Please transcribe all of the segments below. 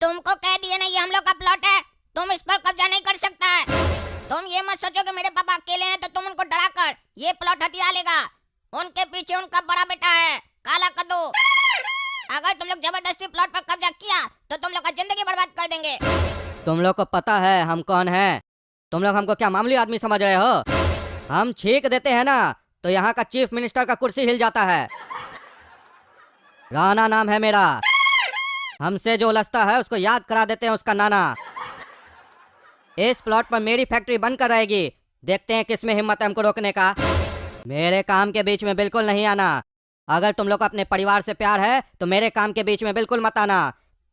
तुमको कह दिया ना, ये हम लोग का प्लॉट है, तुम इस पर कब्जा नहीं कर सकता है। तुम ये मत सोचो कि मेरे पापा अकेले हैं तो तुम उनको डरा कर ये प्लॉट हथिया लेगा। उनके पीछे उनका बड़ा बेटा है काला कद्दू। अगर तुम लोग जबरदस्ती प्लॉट पर कब्जा किया तो तुम लोग का जिंदगी बर्बाद कर देंगे। तुम लोग को पता है हम कौन हैं? तुम लोग हमको क्या मामूली आदमी समझ रहे हो? हम छींक देते हैं ना तो यहाँ का चीफ मिनिस्टर का कुर्सी हिल जाता है। राणा नाम है मेरा। हमसे जो उलझता है उसको याद करा देते हैं उसका नाना। इस प्लॉट पर मेरी फैक्ट्री बनकर रहेगी। देखते हैं किसमें हिम्मत है हमको रोकने का। मेरे काम के बीच में बिल्कुल नहीं आना। अगर तुम लोग को अपने परिवार से प्यार है तो मेरे काम के बीच में बिल्कुल मत आना,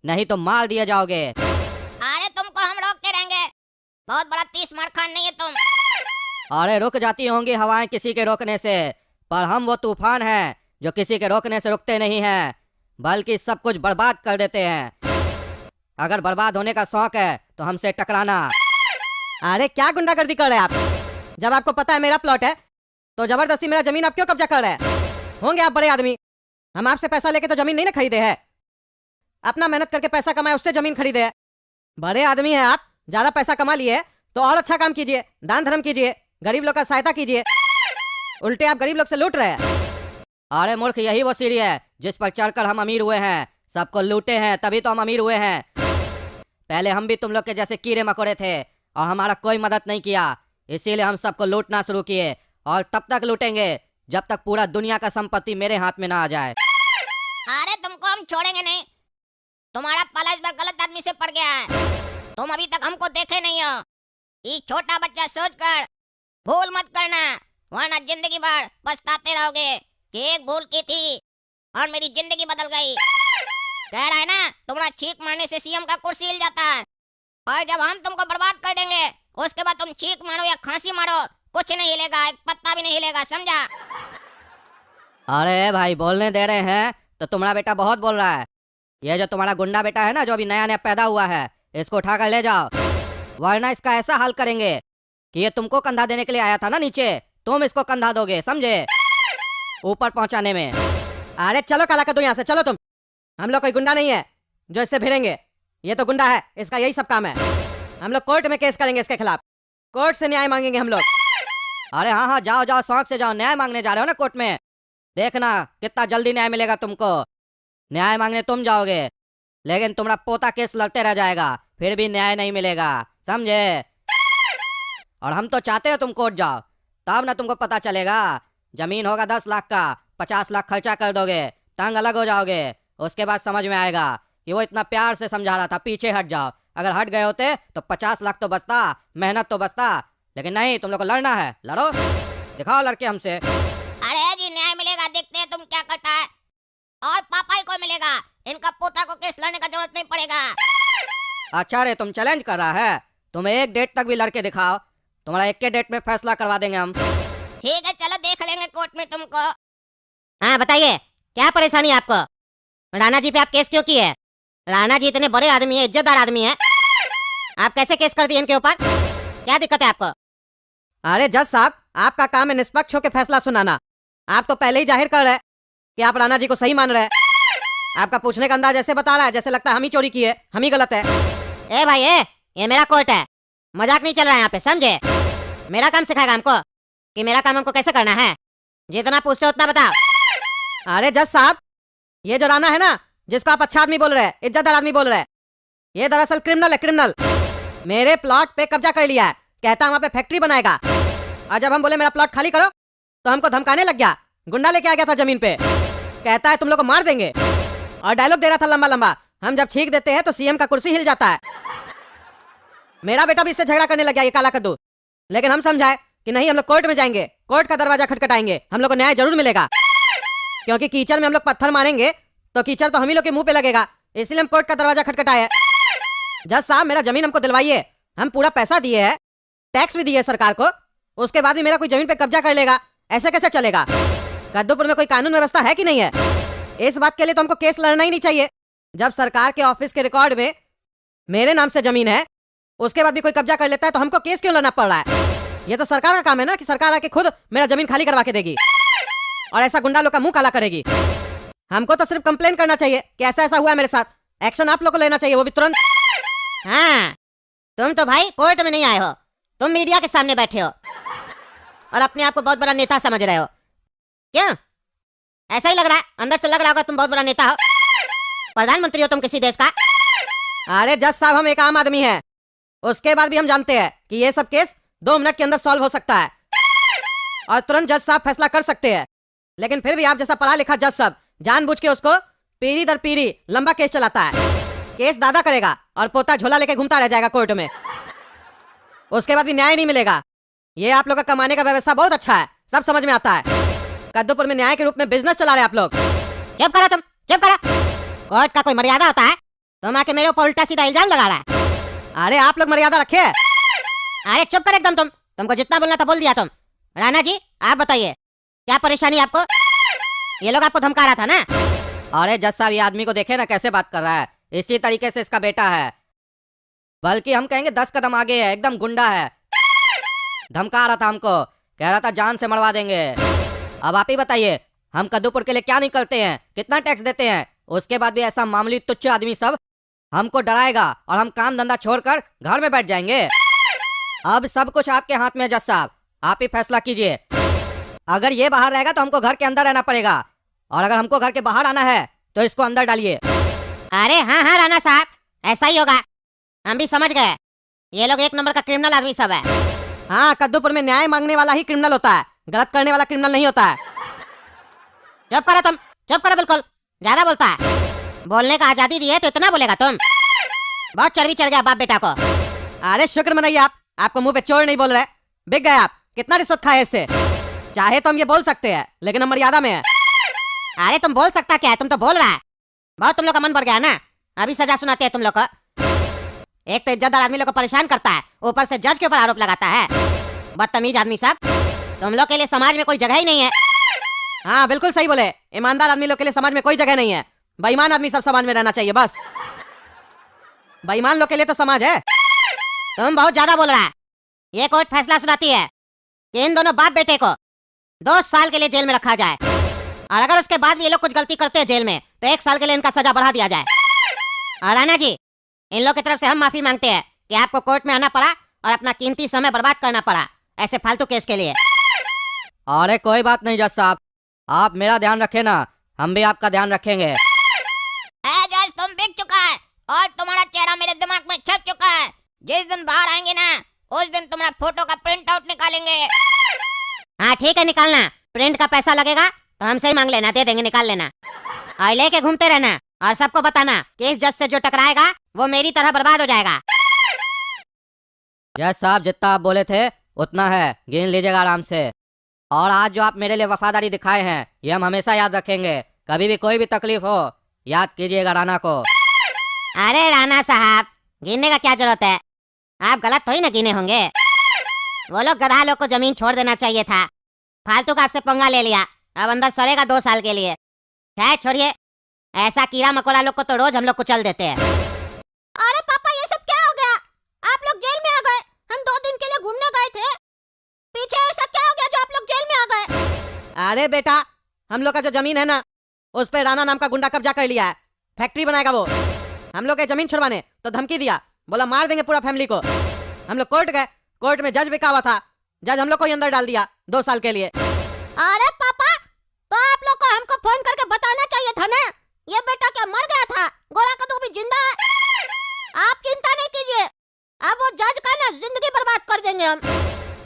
नहीं तो मार दिए जाओगे। अरे तुमको हम रोकते रहेंगे, बहुत बड़ा 30 मार खान नहीं है तुम। अरे रुक जाती होंगी हवाएं किसी के रोकने से, पर हम वो तूफान हैं जो किसी के रोकने से रुकते नहीं हैं, बल्कि सब कुछ बर्बाद कर देते हैं। अगर बर्बाद होने का शौक है तो हमसे टकराना। अरे क्या गुंडागर्दी कर रहे हैं आप? जब आपको पता है मेरा प्लॉट है तो जबरदस्ती मेरा जमीन आप क्यों कब्जा कर रहे हैं? होंगे आप बड़े आदमी, हम आपसे पैसा लेके तो जमीन नहीं ना खरीदे है, अपना मेहनत करके पैसा कमाए उससे जमीन खरीदे है। बड़े आदमी हैं आप, ज्यादा पैसा कमा लिए तो और अच्छा काम कीजिए, दान धर्म कीजिए, गरीब लोग का सहायता कीजिए। उल्टे आप गरीब लोग से लूट रहे हैं। अरे मूर्ख, यही वो सीढ़ी है जिस पर चढ़कर हम अमीर हुए हैं। सबको लूटे हैं तभी तो हम अमीर हुए हैं। पहले हम भी तुम लोग के जैसे कीड़े मकोड़े थे और हमारा कोई मदद नहीं किया, इसीलिए हम सबको लूटना शुरू किए और तब तक लूटेंगे जब तक पूरा दुनिया का संपत्ति मेरे हाथ में ना आ जाए। अरे तुमको हम छोड़ेंगे नहीं। तुम्हारा पाला इस बार गलत आदमी से पड़ गया है। तुम अभी तक हमको देखे नहीं हो। ये छोटा बच्चा सोचकर भूल मत करना, वरना जिंदगी भर पछताते रहोगे कि एक भूल की थी और मेरी जिंदगी बदल गई। कह रहा है ना, तुम्हारा छींक मारने से सीएम का कुर्सी हिल जाता है, और जब हम तुमको बर्बाद कर देंगे उसके बाद तुम छींक मारो या खांसी मारो, कुछ नहीं हिलेगा, एक पत्ता भी नहीं हिलेगा, समझा? अरे भाई, बोलने दे रहे हैं तो तुम्हारा बेटा बहुत बोल रहा है। ये जो तुम्हारा गुंडा बेटा है ना, जो अभी नया नया पैदा हुआ है, इसको उठाकर ले जाओ, वरना इसका ऐसा हाल करेंगे कि ये तुमको कंधा देने के लिए आया था ना नीचे, तुम इसको कंधा दोगे, समझे? ऊपर पहुंचाने में। अरे चलो काला कद्दू यहाँ से, चलो तुम। हम लोग कोई गुंडा नहीं है जो इससे भिड़ेंगे, ये तो गुंडा है, इसका यही सब काम है। हम लोग कोर्ट में केस करेंगे इसके खिलाफ, कोर्ट से न्याय मांगेंगे हम लोग। अरे हाँ हाँ, जाओ जाओ, शौक से जाओ। न्याय मांगने जा रहे हो ना कोर्ट में, देखना कितना जल्दी न्याय मिलेगा तुमको। न्याय मांगने तुम जाओगे लेकिन तुम्हारा पोता केस लड़ते रह जाएगा, फिर भी न्याय नहीं मिलेगा, समझे? और हम तो चाहते हो तुम कोर्ट जाओ, तब ना तुमको पता चलेगा। जमीन होगा 10 लाख का, 50 लाख खर्चा कर दोगे, तंग अलग हो जाओगे। उसके बाद समझ में आएगा कि वो इतना प्यार से समझा रहा था, पीछे हट जाओ। अगर हट गए होते तो 50 लाख तो बचता, मेहनत तो बचता, लेकिन नहीं, तुम लोग को लड़ना है, लड़ो, दिखाओ लड़के हमसे। अरे जी, न्याय मिलेगा, देखते हैं तुम क्या करता है। और पापा ही को मिलेगा, इनका पोता को केस लड़ने का जरूरत नहीं पड़ेगा। अच्छा रे, तुम चैलेंज कर रहा है? तुम एक डेट तक भी लड़के दिखाओ, तुम्हारा एक के डेट में फैसला करवा देंगे हम। ठीक है, चलो देख लेंगे कोर्ट में तुमको। हाँ बताइए, क्या परेशानी है आपको? राणा जी पे आप केस क्यों किए? राणा जी इतने बड़े आदमी है, इज्जतदार आदमी है, आप कैसे केस कर दिए इनके ऊपर? क्या दिक्कत है आपको? अरे जज साहब, आपका काम है निष्पक्ष होकर फैसला सुनाना। आप तो पहले ही जाहिर कर रहे हैं कि आप राणा जी को सही मान रहे हैं। आपका पूछने का अंदाज ऐसे बता रहा है जैसे लगता है हम ही चोरी किए, हम ही गलत है। ए भाई ए, ये मेरा कोर्ट है, मजाक नहीं चल रहा है यहाँ पे, समझे? मेरा काम सिखाएगा हमको कि मेरा काम हमको कैसे करना है? जितना पूछते हो उतना बताओ। अरे जज साहब, ये जो राणा है ना, जिसको आप अच्छा आदमी बोल रहे हैं, इज्जतदार आदमी बोल रहे हैं, ये दरअसल क्रिमिनल है, क्रिमिनल। मेरे प्लॉट पे कब्जा कर लिया है, कहता है वहाँ पे फैक्ट्री बनाएगा, और जब हम बोले मेरा प्लॉट खाली करो तो हमको धमकाने लग गया, गुंडा लेके आ गया था जमीन पे, कहता है तुम लोग को मार देंगे, और डायलॉग दे रहा था लंबा लंबा, हम जब छींक देते हैं तो सीएम का कुर्सी हिल जाता है। मेरा बेटा भी इससे झगड़ा करने लग गया, ये काला कद्दू, लेकिन हम समझाए कि नहीं, हम लोग कोर्ट में जाएंगे, कोर्ट का दरवाजा खटखटाएंगे, हम लोग को न्याय जरूर मिलेगा, क्योंकि कीचड़ में हम लोग पत्थर मारेंगे तो कीचड़ तो हम ही लोग के मुंह पे लगेगा, इसलिए हम कोर्ट का दरवाजा खटखटाए। जज साहब, मेरा जमीन हमको दिलवाइए, हम पूरा पैसा दिए है, टैक्स भी दिए सरकार को, उसके बाद भी मेरा कोई जमीन पे कब्जा कर लेगा, ऐसे कैसे चलेगा? कद्दूपुर में कोई कानून व्यवस्था है कि नहीं है? इस बात के लिए तो हमको केस लड़ना ही नहीं चाहिए। जब सरकार के ऑफिस के रिकॉर्ड में मेरे नाम से जमीन है, उसके बाद भी कोई कब्जा कर लेता है तो हमको केस क्यों लड़ना पड़ रहा है? ये तो सरकार का काम है ना कि सरकार आके खुद मेरा जमीन खाली करवा के देगी और ऐसा गुंडा लोग का मुंह काला करेगी। हमको तो सिर्फ कंप्लेन करना चाहिए कि ऐसा ऐसा हुआ है मेरे साथ, एक्शन आप लोग को लेना चाहिए, वो भी तुरंत। हाँ, तुम तो भाई कोर्ट में नहीं आए हो, तुम मीडिया के सामने बैठे हो और अपने आप को बहुत बड़ा नेता समझ रहे हो। क्यों? ऐसा ही लग रहा है, अंदर से लग रहा होगा तुम बहुत बड़ा नेता हो, प्रधानमंत्री हो तुम किसी देश का। अरे जज साहब, हम एक आम आदमी हैं, उसके बाद भी हम जानते हैं कि ये सब केस 2 मिनट के अंदर सॉल्व हो सकता है और तुरंत जज साहब फैसला कर सकते हैं। लेकिन फिर भी आप जैसा पढ़ा लिखा जज साहब जानबूझ के उसको पीढ़ी दर पीढ़ी लंबा केस चलाता है। केस दादा करेगा और पोता झोला लेके घूमता रह जाएगा कोर्ट में, उसके बाद भी न्याय नहीं मिलेगा। ये आप लोग का कमाने का व्यवस्था बहुत अच्छा है, सब समझ में आता है। कद्दूपुर में न्याय के रूप में बिजनेस चला रहे आप लोग। चुप करो तुम, चुप करो। कोर्ट का कोई मर्यादा होता है? तुम आके मेरे ऊपर उल्टा सीधा इल्जाम लगा रहा है। अरे आप लोग मर्यादा रखे। अरे चुप कर एकदम, तुमको जितना बोलना था बोल दिया तुम। राणा जी आप बताइए, क्या परेशानी आपको? ये लोग आपको धमका रहा था ना? अरे जज साहब, ये आदमी को देखे ना कैसे बात कर रहा है, इसी तरीके से इसका बेटा है, बल्कि हम कहेंगे 10 कदम आगे है, एकदम गुंडा है। धमका रहा था हमको, कह रहा था जान से मरवा देंगे। अब आप ही बताइए, हम कद्दूपुर के लिए क्या नहीं करते हैं, कितना टैक्स देते हैं, उसके बाद भी ऐसा मामूली तुच्छ आदमी सब हमको डराएगा और हम काम धंधा छोड़कर घर में बैठ जाएंगे। अब सब कुछ आपके हाथ में है जज साहब, आप ही फैसला कीजिए। अगर ये बाहर रहेगा तो हमको घर के अंदर रहना पड़ेगा, और अगर हमको घर के बाहर आना है तो इसको अंदर डालिए। अरे हाँ हाँ राणा साहब, ऐसा ही होगा, हम भी समझ गए। ये लोग एक नंबर का क्रिमिनल आदमी सब है। हाँ, कद्दूपुर में न्याय मांगने वाला ही क्रिमिनल होता है, गलत करने वाला क्रिमिनल नहीं होता है। चुप करो तुम, चुप करो, बिल्कुल ज्यादा बोलता है। बोलने का आजादी दी है तो इतना बोलेगा तुम? बहुत चर्बी चढ़ गया बाप बेटा को। अरे शुक्र मनाइए आप, आपको मुंह पे चोर नहीं बोल रहे, बिक गए आप। कितना रिश्वत खाए इससे? चाहे तो हम ये बोल सकते हैं, लेकिन हम मर्यादा में है। अरे तुम बोल सकता क्या है, तुम तो बोल रहा है। बहुत तुम लोग का मन बढ़ गया ना, अभी सजा सुनाते हैं तुम लोग को। एक तो इज्जतदार आदमी लोग को परेशान करता है, ऊपर से जज के ऊपर आरोप लगाता है। बदतमीज आदमी सब, तुम लोग के लिए समाज में कोई जगह ही नहीं है। हाँ बिल्कुल सही बोले, ईमानदार आदमी लोग के लिए समाज में कोई जगह नहीं है। बेईमान आदमी सब समाज में रहना चाहिए बस। बेईमान लोग के लिए तो समाज है। तुम बहुत ज्यादा बोल रहा है। ये कोर्ट फैसला सुनाती है कि इन दोनों बाप बेटे को 2 साल के लिए जेल में रखा जाए, और अगर उसके बाद भी ये लोग कुछ गलती करते हैं जेल में तो 1 साल के लिए इनका सजा बढ़ा दिया जाए। और राणा जी, इन लोग की तरफ से हम माफी मांगते हैं कि आपको कोर्ट में आना पड़ा और अपना कीमती समय बर्बाद करना पड़ा ऐसे फालतू केस के लिए। अरे कोई बात नहीं जज साहब, आप मेरा ध्यान रखें ना, हम भी आपका ध्यान रखेंगे। जज तुम बिक चुका है और तुम्हारा चेहरा मेरे दिमाग में छप चुका है। जिस दिन बाहर आएंगे ना, उस दिन तुम्हारा फोटो का प्रिंट आउट निकालेंगे। हाँ ठीक है, निकालना। प्रिंट का पैसा लगेगा तो हमसे ही मांग लेना, दे देंगे, निकाल लेना। और लेके घूमते रहना और सबको बताना कि इस जज से जो टकराएगा वो मेरी तरह बर्बाद हो जाएगा। जज साहब, जितना आप बोले थे उतना है, गिन लीजिएगा आराम से। और आज जो आप मेरे लिए वफादारी दिखाए हैं, ये हम हमेशा याद रखेंगे। कभी भी कोई भी तकलीफ हो, याद कीजिएगा राणा को। अरे राणा साहब, गिनने का क्या जरूरत है, आप गलत थोड़ी ना गिने होंगे। वो लोग गधा लोग को जमीन छोड़ देना चाहिए था, फालतू का आपसे पंगा ले लिया, अब अंदर सड़ेगा 2 साल के लिए। खैर छोड़िए, ऐसा कीड़ा मकोड़ा लोग को तो रोज हम लोग कुचल देते हैं। अरे पापा, ये सब क्या हो गया? आप लोग जेल में आ गए, हम 2 दिन के लिए घूमने गए थे, पीछे ऐसा क्या हो गया जो आप लोग जेल में आ गए? अरे बेटा, हम लोग का जो जमीन है ना, उस पे राणा नाम का गुंडा कब्जा कर लिया है, फैक्ट्री बनाएगा वो। हम लोग के जमीन छुड़वाने तो धमकी दिया, बोला मार देंगे पूरा फैमिली को। हम लोग कोर्ट गए, कोर्ट में जज बिका हुआ था, जज हम लोग को ही अंदर डाल दिया 2 साल के लिए। अरे पापा, तो आप लोग को हमको फोन करके बताना चाहिए था ना, ये बेटा क्या मर गया था, गोरा कद्दू भी जिंदा है। आप चिंता नहीं कीजिए, अब वो जज का ना जिंदगी बर्बाद कर देंगे हम।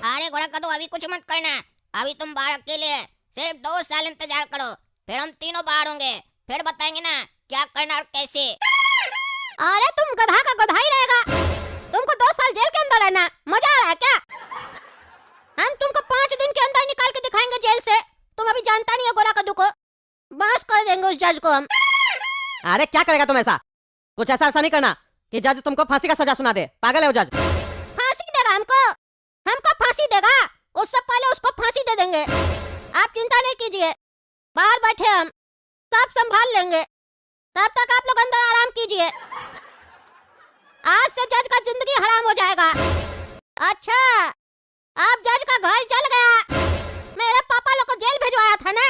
अरे घोड़ा कदू, अभी कुछ मत करना, अभी तुम बाहर अकेले हैं, सिर्फ 2 साल इंतजार करो, फिर हम तीनों बाहर होंगे, फिर बताएंगे ना क्या करना और कैसे। अरे तुम गधा का गधा ही रहेगा, तुमको 2 साल जेल के अंदर रहना मजा आ रहा है क्या? हम तुमको 5 दिन के अंदर निकाल के दिखाएंगे जेल से, तुम अभी जानता नहीं है गोरा कद्दू को, बस कर देंगे उस जज को हम। अरे क्या करेगा तुम ऐसा? कुछ ऐसा नहीं करना कि जज तुमको फांसी का सजा सुना दे, पागल है वो जज। फांसी देगा हमको, हमको फांसी देगा, उससे पहले उसको फांसी दे देंगे। आप चिंता नहीं कीजिए, बाहर बैठे हम सब संभाल लेंगे, तब तक आप लोग अंदर आराम कीजिए। आज से जज का जिंदगी हराम हो जाएगा। अच्छा, अब जज का घर जल गया, मेरे पापा लोग को जेल भिजवाया था ना,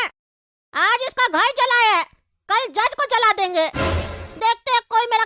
आज इसका घर जलाए, कल जज को जला देंगे। देखते हैं कोई मेरा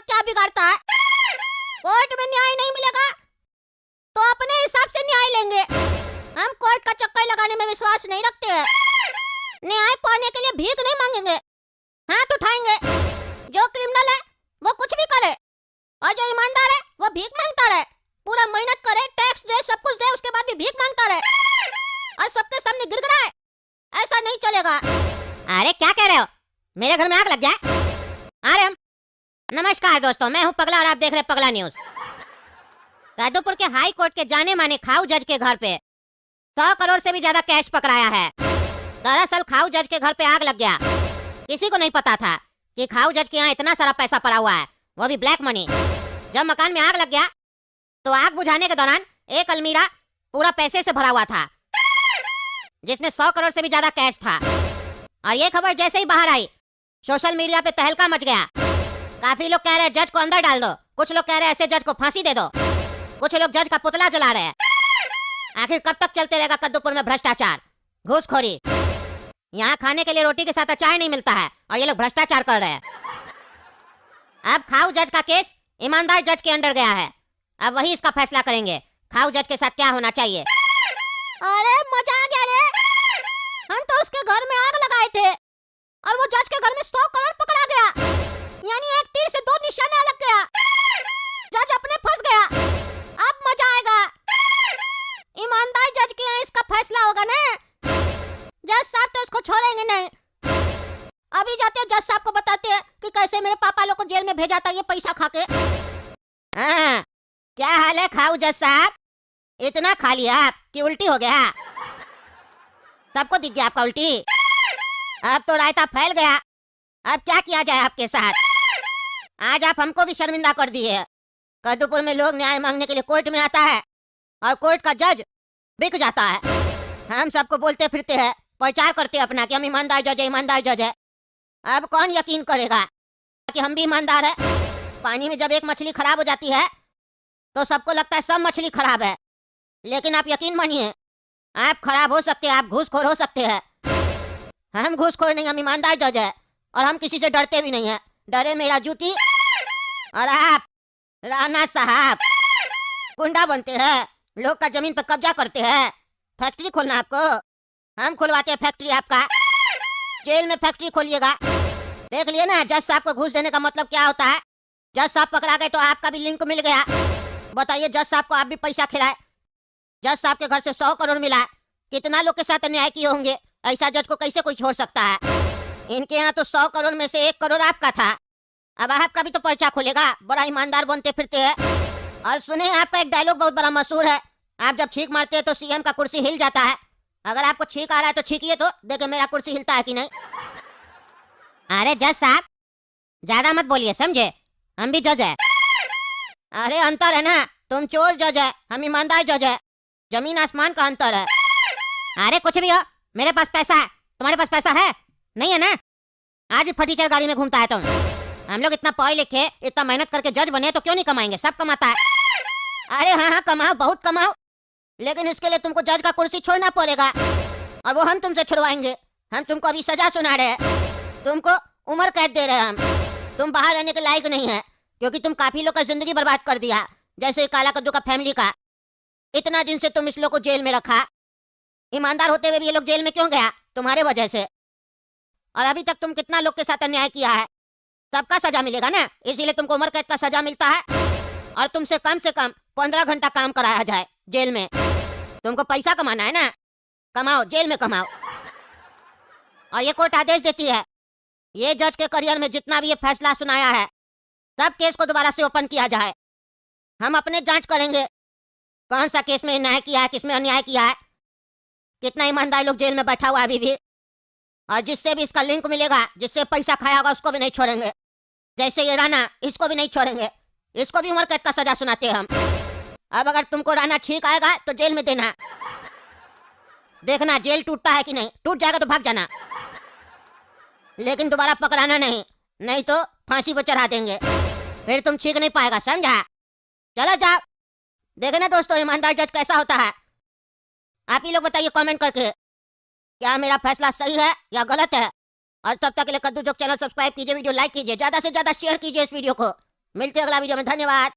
नमस्कार दोस्तों, मैं हूं पगला और आप देख रहे हैं पगला न्यूज। कादोपुर के हाई कोर्ट के जाने माने खाऊ जज के घर पे 100 करोड़ से भी ज्यादा कैश पकड़ाया है। दरअसल खाऊ जज के घर पे आग लग गया। किसी को नहीं पता था कि खाऊ जज के यहाँ इतना सारा पैसा पड़ा हुआ है, वो भी ब्लैक मनी। जब मकान में आग लग गया तो आग बुझाने के दौरान एक अलमीरा पूरा पैसे से भरा हुआ था, जिसमें 100 करोड़ से भी ज्यादा कैश था। और ये खबर जैसे ही बाहर आई, सोशल मीडिया पे तहलका मच गया। काफी लोग कह रहे हैं जज को अंदर डाल दो, कुछ लोग कह रहे हैं ऐसे जज को फांसी दे दो, कुछ लोग जज का पुतला जला रहे हैं। आखिर कब तक चलते रहेगा कद्दूपुर में भ्रष्टाचार, घूसखोरी? यहाँ खाने के लिए रोटी के साथ अचार नहीं मिलता है और ये लोग भ्रष्टाचार कर रहे हैं। अब खाऊ जज का केस ईमानदार जज के अंडर गया है। अब वही इसका फैसला करेंगे खाऊ जज के साथ क्या होना चाहिए। अरे मजा आ गया रे, हम तो उसके घर में आग लगाए थे और वो जज के घर में 100 करोड़ पकड़ा गया। यानी एक तीर से 2 निशाना लग गया। जज अपने फंस गया। अब मजा आएगा। ईमानदार जज के यहाँ इसका फैसला होगा ना। जज साहब तो इसको छोड़ेंगे नहीं। अभी जाते जज साहब को बताते हैं कि कैसे मेरे पापा लोग को जेल में भेजा था ये पैसा खा के। हाँ, क्या हाल है खाऊ जज साहब? इतना खा लिया आप कि उल्टी हो गया? सबको दिख गया आपका उल्टी? अब तो रायता फैल गया। अब क्या किया जाए आपके साथ? आज आप हमको भी शर्मिंदा कर दिए। कद्दूपुर में लोग न्याय मांगने के लिए कोर्ट में आता है और कोर्ट का जज बिक जाता है। हम सबको बोलते फिरते हैं, प्रचार करते अपना कि हम ईमानदार जज है, ईमानदार जज है। अब कौन यकीन करेगा कि हम भी ईमानदार है? पानी में जब एक मछली खराब हो जाती है तो सबको लगता है सब मछली खराब है, लेकिन आप यकीन मानिए आप खराब हो सकते हैं, आप घूसखोर हो सकते हैं। हम घूसखोर नहीं, हम ईमानदार जज है और हम किसी से डरते भी नहीं है। डरे मेरा जूती और आप राणा साहब गुंडा बनते हैं, लोग का जमीन पर कब्जा करते हैं। फैक्ट्री खोलना आपको, हम खुलवाते हैं फैक्ट्री आपका। जेल में फैक्ट्री खोलिएगा। देख लिए ना जज साहब को घूस देने का मतलब क्या होता है। जज साहब पकड़ा गए तो आपका भी लिंक मिल गया। बताइए जज साहब को आप भी पैसा खिलाए। जज साहब के घर से 100 करोड़ मिला। कितना लोग के साथ अन्याय किए होंगे, ऐसा जज को कैसे कोई छोड़ सकता है? इनके यहाँ तो 100 करोड़ में से 1 करोड़ आपका था। अब आपका भी तो पर्चा खुलेगा। बड़ा ईमानदार बनते फिरते हैं। और सुने आपका एक डायलॉग बहुत बड़ा मशहूर है, आप जब छींक मारते हैं तो सीएम का कुर्सी हिल जाता है। अगर आपको छींक आ रहा है तो छींकिए तो देखे मेरा कुर्सी हिलता है कि नहीं। अरे जज साहब ज्यादा मत बोलिए, समझे? हम भी जज है। अरे अंतर है ना, तुम चोर जज है, हम ईमानदार जज है। जमीन आसमान का अंतर है। अरे कुछ भी हो, मेरे पास पैसा है, तुम्हारे पास पैसा है नहीं है ना? आज भी फटीचर गाड़ी में घूमता है तुम। हम लोग इतना पढ़े लिखे, इतना मेहनत करके जज बने तो क्यों नहीं कमाएंगे? सब कमाता है। अरे हाँ हाँ कमाओ, बहुत कमाओ, लेकिन इसके लिए तुमको जज का कुर्सी छोड़ना पड़ेगा और वो हम तुमसे छुड़वाएंगे। हम तुमको अभी सजा सुना रहे हैं, तुमको उम्र कैद दे रहे हैं हम। तुम बाहर रहने के लायक नहीं है क्योंकि तुम काफी लोग का जिंदगी बर्बाद कर दिया, जैसे काला कद्दू का फैमिली का। इतना दिन से तुम इस लोग को जेल में रखा। ईमानदार होते हुए भी ये लोग जेल में क्यों गया? तुम्हारे वजह से। और अभी तक तुम कितना लोग के साथ अन्याय किया है, सबका सजा मिलेगा ना। इसीलिए तुमको उम्र कैद का सजा मिलता है और तुमसे कम 15 घंटा काम कराया जाए जेल में। तुमको पैसा कमाना है ना, कमाओ, जेल में कमाओ। और ये कोर्ट आदेश देती है ये जज के करियर में जितना भी ये फैसला सुनाया है सब केस को दोबारा से ओपन किया जाए। हम अपने जांच करेंगे कौन सा केस में न्याय किया है, किसमें अन्याय किया है, कितना ईमानदार लोग जेल में बैठा हुआ है अभी भी। और जिससे भी इसका लिंक मिलेगा, जिससे पैसा खाया होगा, उसको भी नहीं छोड़ेंगे। जैसे ये राणा, इसको भी नहीं छोड़ेंगे। इसको भी उम्र कैद का सजा सुनाते हैं हम। अब अगर तुमको राणा छींक आएगा तो जेल में देना, देखना जेल टूटता है कि नहीं। टूट जाएगा तो भाग जाना, लेकिन दोबारा पकड़ाना नहीं, नहीं तो फांसी पर चढ़ा देंगे। फिर तुम छींक नहीं पाएगा, समझा? चलो जाओ। देखे ना दोस्तों ईमानदार जज कैसा होता है। आप ही लोग बताइए कमेंट करके क्या मेरा फैसला सही है या गलत है। और तब तक के लिए कद्दू जोक चैनल सब्सक्राइब कीजिए, वीडियो लाइक कीजिए, ज्यादा से ज्यादा शेयर कीजिए इस वीडियो को। मिलते हैं अगला वीडियो में, धन्यवाद।